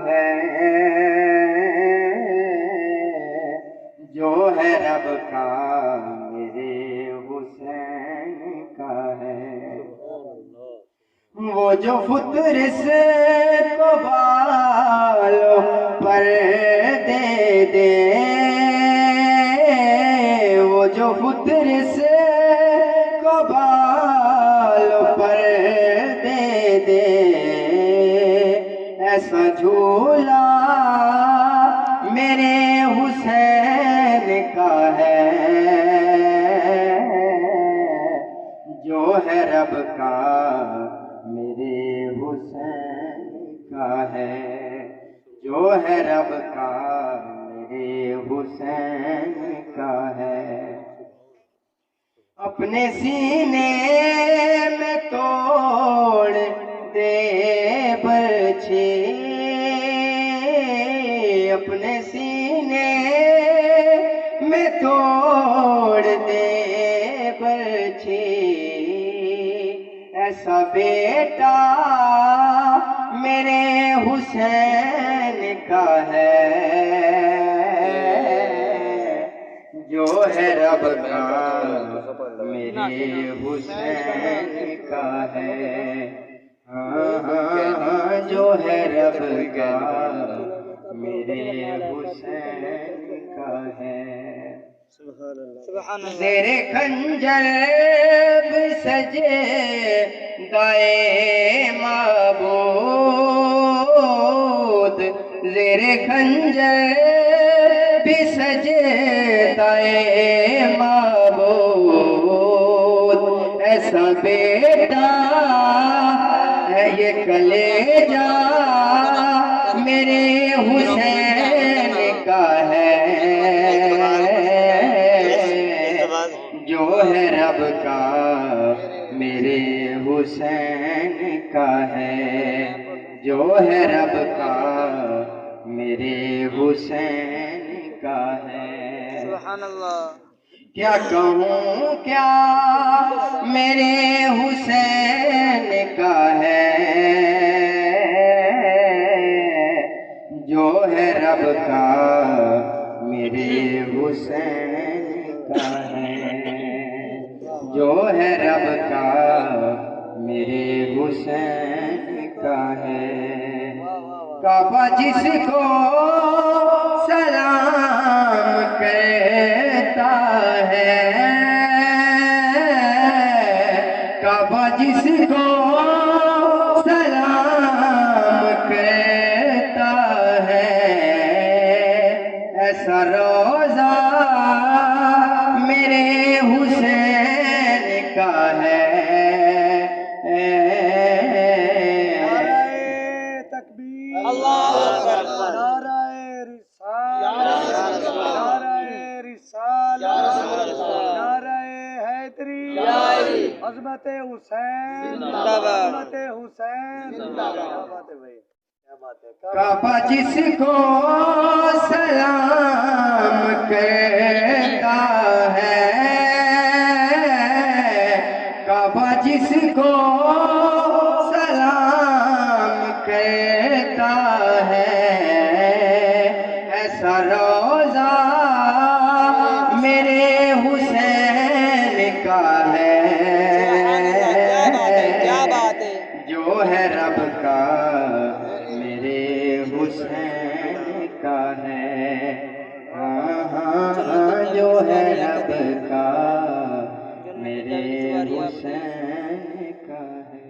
ہے، جو ہے رب کا میرے حسین کا ہے، وہ جو فطرس کو بالوں پر دے دے، وہ جو فطرس کو بالوں پر دے دے، ایسا جھولا میرے حسین کا ہے، جو ہے رب کا میرے حسین کا ہے، جو ہے رب کا میرے حسین کا ہے، اپنے سینے میں توڑ دے برچھی، اپنے سینے میں توڑ دے برچھی، ایسا بیٹا میرے حسین کا ہے، جو ہے رب کا میرے حسین کا ہے، ہاں جو ہے رب کا میرے حسین کا ہے، زیر خنجر سجے دائے معبود، زیر خنجر بھی سجے دائے معبود، ایسا بیٹا ہے یہ کلیجہ میرے حسین کا ہے، جو ہے رب کا میرے حسین کا ہے، جو ہے رب کا میرے حسین کا ہے، سبحان اللہ۔ کیا کہوں کیا میرے حسین کا ہے، جو ہے رب کا میرے حسین کا ہے، جو ہے رب کا میرے حسین کا ہے، کعبہ جس کو سلام کہتا ہے، کعبہ جس کو سلام کہتا ہے، ایسا روضہ میرے حسین کا ہے، اللہ اکبر، نعرہ رسالت، نعرہ رسالت، نعرہ حیدری، عظمت حسین، عظمت حسین، کیا بات ہے بھائی، کیا بات ہے، کعبہ جس کو سلام کہتا ہے، کعبہ جس کو سلام کہتا ہے، ایسا روضہ میرے حسین کا ہے، جو ہے رب کا میرے حسین کا ہے، ہاں جو ہے رب کا میرے حسین کا ہے۔